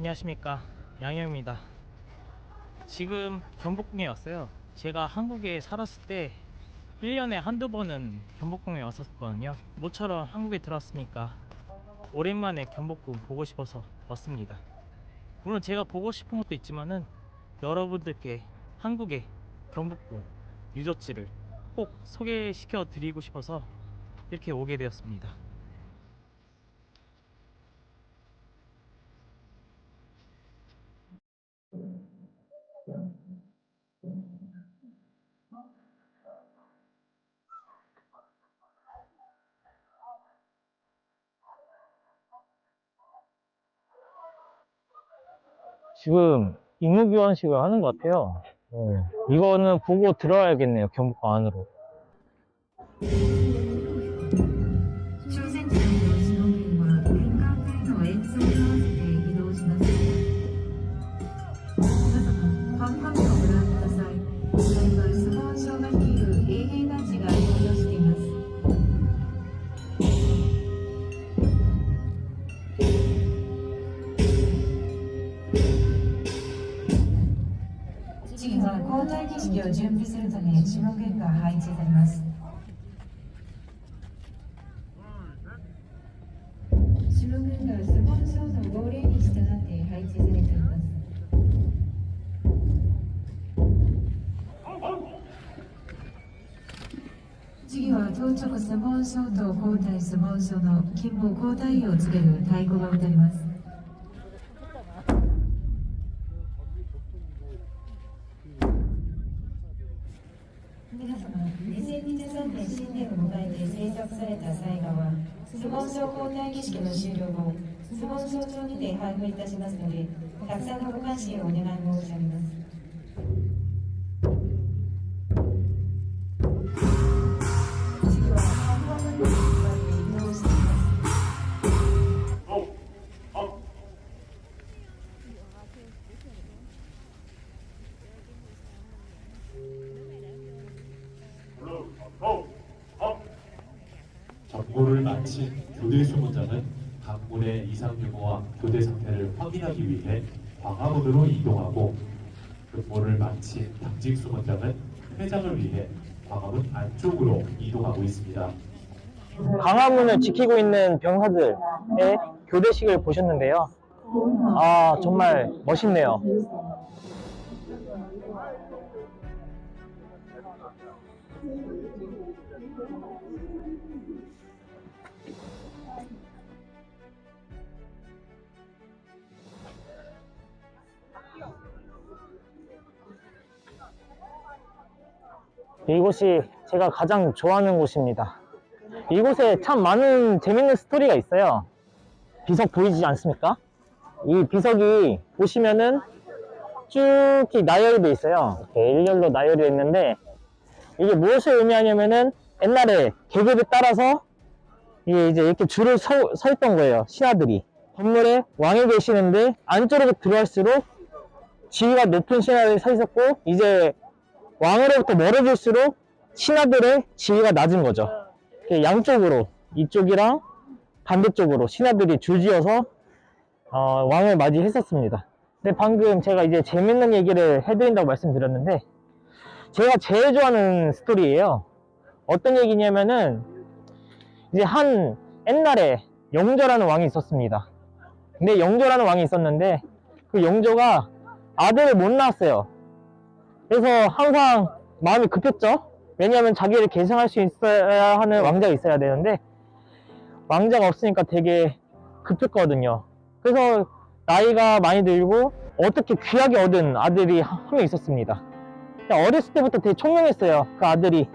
안녕하십니까, 양형입니다. 지금 경복궁에 왔어요. 제가 한국에 살았을 때 1년에 한두 번은 경복궁에 왔었거든요. 모처럼 한국에 들어왔으니까 오랜만에 경복궁 보고 싶어서 왔습니다. 물론 제가 보고 싶은 것도 있지만은 여러분들께 한국의 경복궁 유적지를 꼭 소개시켜 드리고 싶어서 이렇게 오게 되었습니다. 지금 임무교환식을 하는 것 같아요. 이거는 보고 들어와야겠네요, 경복궁 안으로. 朝鮮人の首脳軍は返還隊の演奏に合わせて移動します。皆様、看板をご覧ください。現在、スポーン省が率いる衛兵団地が登場しています。次は交代儀式を準備するため首脳軍が配置されます。首脳軍がスポン省の号令に従って配置されています。次は到着スポン省と交代スポン省の勤務交代を告げる太鼓が打たれます。皆様、2023年新年を迎えて制作された絵画はスポン省交代儀式の終了後、スポン省庁にて配布いたしますので、たくさんのご関心をお願い申し上げます。次は看板のように向かって移動しています。점거를 마친 교대 수문장은 강물의 이상 유무와 교대 상태를 확인하기 위해 광화문으로 이동하고, 근무를 마친 당직 수문장은 회장을 위해 광화문 안쪽으로 이동하고 있습니다. 광화문을 지키고 있는 병사들의 교대식을 보셨는데요. 아, 정말 멋있네요. 이곳이 제가 가장 좋아하는 곳입니다. 이곳에 참 많은 재밌는 스토리가 있어요. 비석 보이지 않습니까? 이 비석이 보시면은 쭉 나열이 돼 있어요. 이렇게 일렬로 나열이 돼 있는데, 이게 무엇을 의미하냐면은 옛날에 계급에 따라서 이게 이제 이렇게 줄을 서 있던 거예요. 신하들이 건물에 왕이 계시는데 안쪽으로 들어갈수록 지위가 높은 신하들이 서 있었고, 이제 왕으로부터 멀어질수록 신하들의 지위가 낮은 거죠. 양쪽으로, 이쪽이랑 반대쪽으로 신하들이 줄지어서 왕을 맞이했었습니다. 근데 방금 제가 이제 재밌는 얘기를 해드린다고 말씀드렸는데, 제가 제일 좋아하는 스토리예요. 어떤 얘기냐면은, 이제 옛날에 영조라는 왕이 있었습니다. 근데 영조라는 왕이 있었는데, 그 영조가 아들을 못 낳았어요. 그래서 항상 마음이 급했죠. 왜냐하면 자기를 계승할 수 있어야 하는 왕자가 있어야 되는데, 왕자가 없으니까 되게 급했거든요. 그래서 나이가 많이 들고 어떻게 귀하게 얻은 아들이 한 명 있었습니다. 어렸을 때부터 되게 총명했어요, 그 아들이.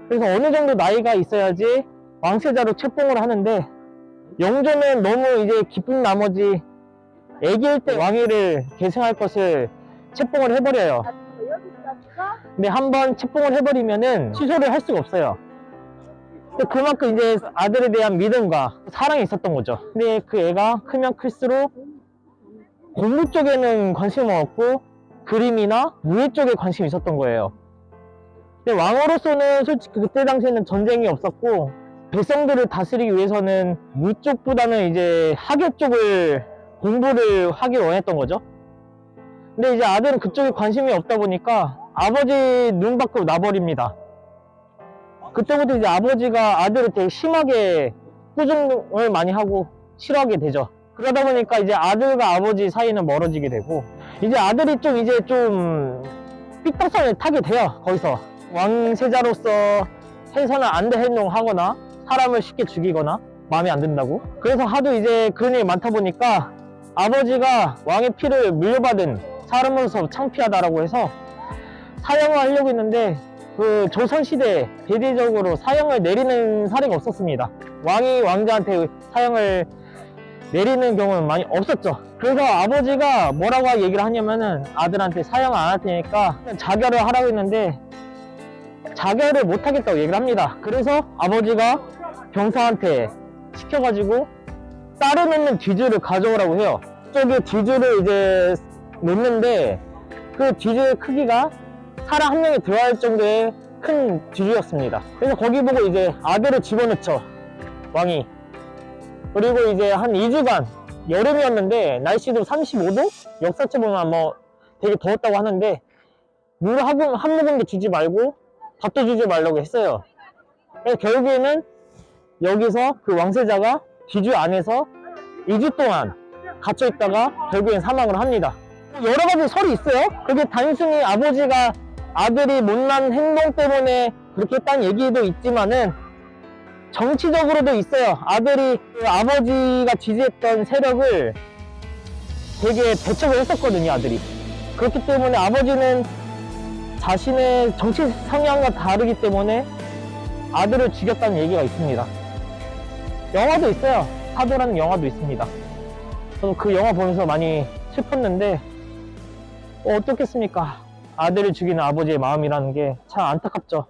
그래서 어느 정도 나이가 있어야지 왕세자로 책봉을 하는데, 영조는 너무 이제 기쁜 나머지 아기일 때 왕위를 계승할 것을 책봉을 해버려요. 근데 한번 책봉을 해버리면은 취소를 할 수가 없어요. 그만큼 이제 아들에 대한 믿음과 사랑이 있었던 거죠. 근데 그 애가 크면 클수록 공부 쪽에는 관심이 없고 그림이나 무예 쪽에 관심이 있었던 거예요. 근데 왕으로서는 솔직히 그때 당시에는 전쟁이 없었고, 백성들을 다스리기 위해서는 무 쪽보다는 이제 학예 쪽을 공부를 하길 원했던 거죠. 근데 이제 아들은 그쪽에 관심이 없다 보니까 아버지 눈 밖으로 나버립니다. 그때부터 이제 아버지가 아들을 되게 심하게 꾸중을 많이 하고 싫어하게 되죠. 그러다 보니까 이제 아들과 아버지 사이는 멀어지게 되고, 이제 아들이 좀 삐딱선을 타게 돼요. 거기서 왕세자로서 해서는 안 될 행동을 하거나 사람을 쉽게 죽이거나 마음에 안 든다고. 그래서 하도 이제 그런 일이 많다 보니까 아버지가 왕의 피를 물려받은 사람으로서 창피하다라고 해서 사형을 하려고 했는데, 그 조선시대에 대대적으로 사형을 내리는 사례가 없었습니다. 왕이 왕자한테 사형을 내리는 경우는 많이 없었죠. 그래서 아버지가 뭐라고 얘기를 하냐면은, 아들한테 사형 안 할 테니까 자결을 하라고 했는데 자결을 못 하겠다고 얘기를 합니다. 그래서 아버지가 병사한테 시켜가지고 쌀을 넣는 뒤주를 가져오라고 해요. 저기 뒤주를 이제 놓는데 그 뒤주의 크기가 사람 한 명이 들어갈 정도의 큰 뒤주였습니다. 그래서 거기 보고 이제 아들을 집어넣죠, 왕이. 그리고 이제 한 2주간, 여름이었는데 날씨도 35도? 역사책 보면 뭐 되게 더웠다고 하는데 물 한 모금도 주지 말고 밥도 주지 말라고 했어요. 그래서 결국에는 여기서 그 왕세자가 뒤주 안에서 2주 동안 갇혀 있다가 결국엔 사망을 합니다. 여러 가지 설이 있어요. 그게 단순히 아버지가 아들이 못난 행동 때문에 그렇게 했다는 얘기도 있지만은 정치적으로도 있어요. 아들이 그 아버지가 지지했던 세력을 되게 배척을 했었거든요, 아들이. 그렇기 때문에 아버지는 자신의 정치 성향과 다르기 때문에 아들을 죽였다는 얘기가 있습니다. 영화도 있어요. 사도라는 영화도 있습니다. 저도 그 영화 보면서 많이 슬펐는데 어떻겠습니까? 아들을 죽이는 아버지의 마음이라는 게 참 안타깝죠.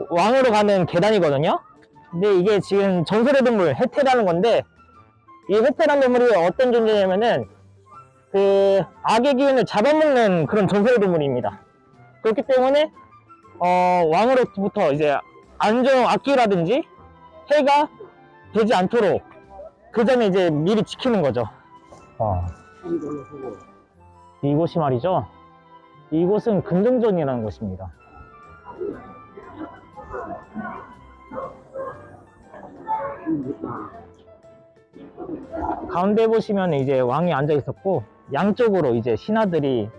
왕으로 가는 계단이거든요. 근데 이게 지금 전설의 동물 해태라는 건데, 이 해태라는 동물이 어떤 존재냐면은 그 악의 기운을 잡아먹는 그런 전설의 동물입니다. 그렇기 때문에 왕으로부터 이제 안정 악기라든지 해가 되지 않도록 그 전에 이제 미리 지키는 거죠. 이곳이 말이죠, 이곳은 근정전이라는 곳입니다. 가운데 보시면 이제 왕이 앉아 있었고 양쪽으로 이제 신하들이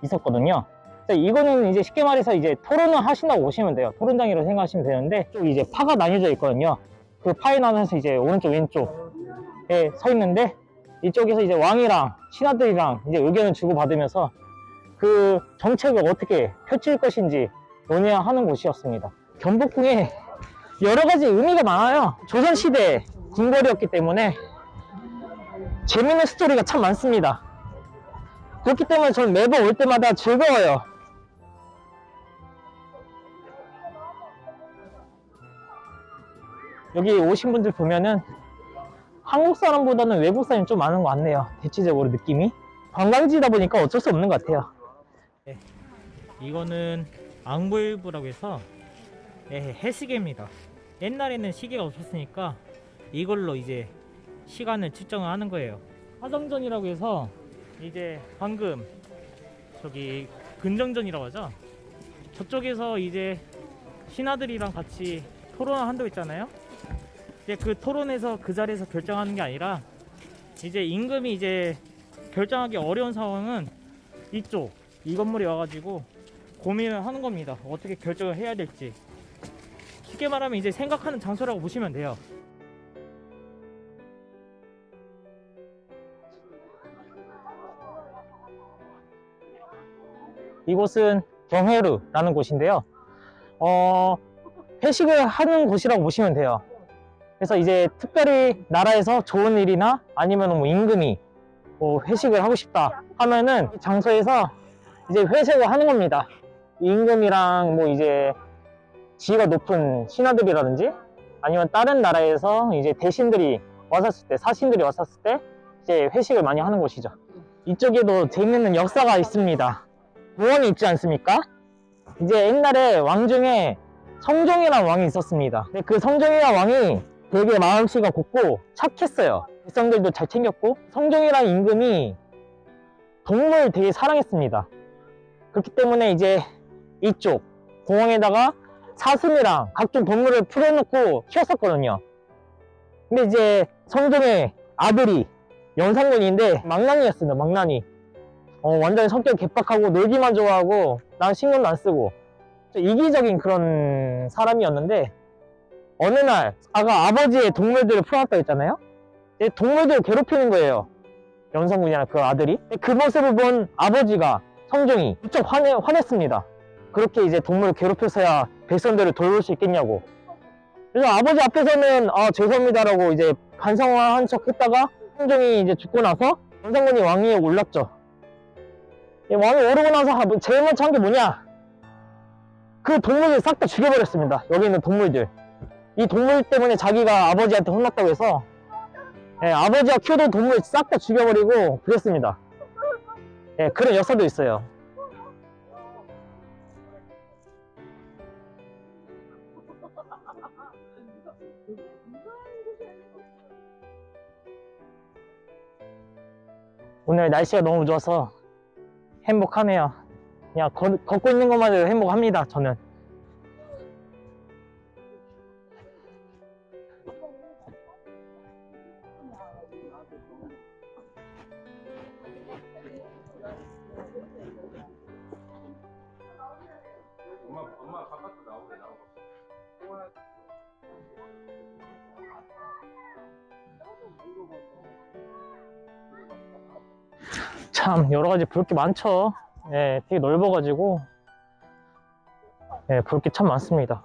있었거든요. 이거는 이제 쉽게 말해서 이제 토론을 하신다고 보시면 돼요. 토론장이라고 생각하시면 되는데, 또 이제 파가 나뉘어져 있거든요. 그 파에 나눠서 이제 오른쪽 왼쪽에 서 있는데, 이쪽에서 이제 왕이랑 신하들이랑 이제 의견을 주고받으면서 그 정책을 어떻게 펼칠 것인지 논의하는 곳이었습니다. 경복궁에 여러 가지 의미가 많아요. 조선시대 궁궐이었기 때문에 재밌는 스토리가 참 많습니다. 그렇기 때문에 저는 매번 올 때마다 즐거워요. 여기 오신 분들 보면은 한국 사람보다는 외국 사람이 좀 많은 것 같네요. 대체적으로 느낌이. 관광지다 보니까 어쩔 수 없는 것 같아요. 네, 이거는 앙부일부라고 해서 해시계입니다. 옛날에는 시계가 없었으니까 이걸로 이제 시간을 측정을 하는 거예요. 화정전이라고 해서 이제 방금 저기 근정전이라고 하죠. 저쪽에서 이제 신하들이랑 같이 토론을 한다고 했잖아요. 이제 그 토론에서 그 자리에서 결정하는 게 아니라 이제 임금이 이제 결정하기 어려운 상황은 이 건물에 와가지고 고민을 하는 겁니다. 어떻게 결정을 해야 될지. 쉽게 말하면 이제 생각하는 장소라고 보시면 돼요. 이곳은 경회루라는 곳인데요. 회식을 하는 곳이라고 보시면 돼요. 그래서 이제 특별히 나라에서 좋은 일이나 아니면 뭐 임금이 뭐 회식을 하고 싶다 하면은 이 장소에서 이제 회식을 하는 겁니다. 임금이랑 뭐 이제 지위가 높은 신하들이라든지 아니면 다른 나라에서 이제 대신들이 왔었을 때, 사신들이 왔었을 때 이제 회식을 많이 하는 곳이죠. 이쪽에도 재밌는 역사가 있습니다. 무원이 있지 않습니까? 이제 옛날에 왕 중에 성종이라는 왕이 있었습니다. 근데 그 성종이라는 왕이 되게 마음씨가 곱고 착했어요. 백성들도 잘 챙겼고, 성종이랑 임금이 동물 되게 사랑했습니다. 그렇기 때문에 이제 이쪽 공항에다가 사슴이랑 각종 동물을 풀어놓고 키웠었거든요. 근데 이제 성종의 아들이 연산군인데 망나니였습니다. 망나니. 완전히 성격 개빡하고 놀기만 좋아하고 난 신경도 안 쓰고 이기적인 그런 사람이었는데, 어느 날 아버지의 동물들을 풀어놨다고 했잖아요. 동물들을 괴롭히는 거예요, 연산군이랑 그 아들이. 그 모습을 본 아버지가, 성종이 무척 화냈습니다. 그렇게 이제 동물을 괴롭혀서야 백성들을 돌볼 수 있겠냐고. 그래서 아버지 앞에서는 죄송합니다라고 이제 반성한 척 했다가, 성종이 이제 죽고 나서 연산군이 왕위에 올랐죠. 왕위에 오르고 나서 제일 먼저 한 게 뭐냐, 그 동물들 싹 다 죽여버렸습니다. 여기 있는 동물들. 이 동물 때문에 자기가 아버지한테 혼났다고 해서 아버지가 키우던 동물 싹 다 죽여버리고 그랬습니다. 그런 역사도 있어요. 오늘 날씨가 너무 좋아서 행복하네요. 그냥 걷고 있는 것만으로도 행복합니다, 저는. 엄마 바깥으로 나오래. 참 여러가지 볼 게 많죠. 되게 넓어가지고 볼 게 참 많습니다.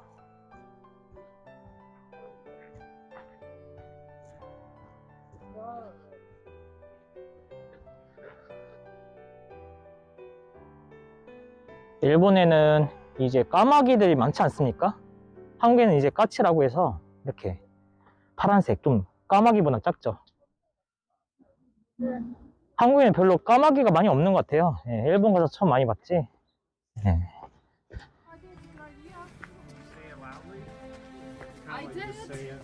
일본에는 이제 까마귀들이 많지 않습니까? 한국에는 이제 까치라고 해서 이렇게 파란색, 좀 까마귀보다 작죠. 한국에는 별로 까마귀가 많이 없는 것 같아요. 일본 가서 처음 많이 봤지. I did.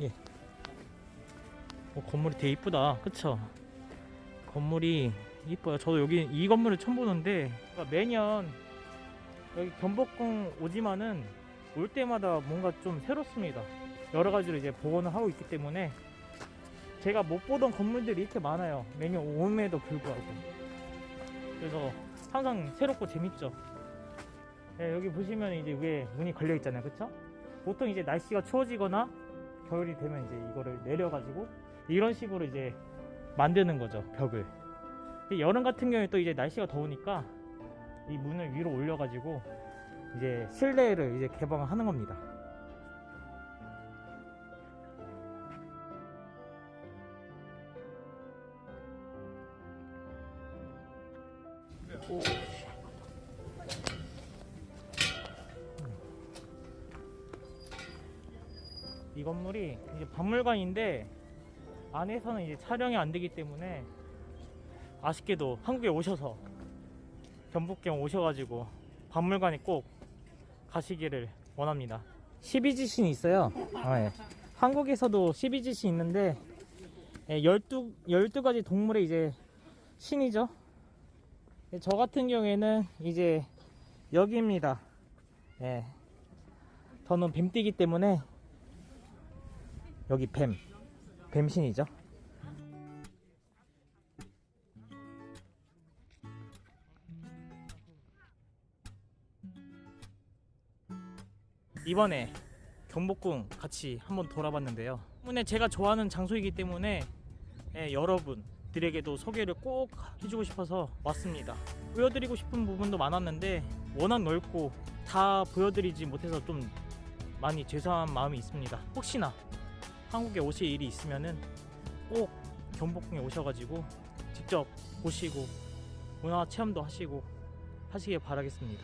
예. 건물이 되게 이쁘다, 그쵸? 건물이 이뻐요. 저도 여기 이 건물을 처음 보는데, 매년 여기 경복궁 오지만은 올 때마다 뭔가 좀 새롭습니다. 여러 가지로 이제 복원을 하고 있기 때문에 제가 못 보던 건물들이 이렇게 많아요, 매년 오음에도 불구하고. 그래서 항상 새롭고 재밌죠. 여기 보시면 이제 위에 문이 걸려 있잖아요, 그쵸? 보통 이제 날씨가 추워지거나 겨울이 되면 이제 이거를 내려가지고 이런 식으로 이제 만드는 거죠, 벽을. 여름 같은 경우에 또 이제 날씨가 더우니까 이 문을 위로 올려가지고 이제 실내를 이제 개방을 하는 겁니다. 이 건물이 이제 박물관인데 안에서는 이제 촬영이 안 되기 때문에 아쉽게도 한국에 오셔서 경복궁 오셔가지고 박물관에 꼭 가시기를 원합니다. 12지신이 있어요. 한국에서도 12지신 있는데 12가지 동물의 이제 신이죠. 저 같은 경우에는 이제 여기입니다. 저는 뱀띠기 때문에 여기 뱀신이죠. 이번에 경복궁 같이 한번 돌아봤는데요. 때문에 제가 좋아하는 장소이기 때문에 여러분들에게도 소개를 꼭 해주고 싶어서 왔습니다. 보여드리고 싶은 부분도 많았는데 워낙 넓고 다 보여드리지 못해서 좀 많이 죄송한 마음이 있습니다. 혹시나 한국에 오실 일이 있으면은 꼭 경복궁에 오셔가지고 직접 보시고 문화 체험도 하시고 하시길 바라겠습니다.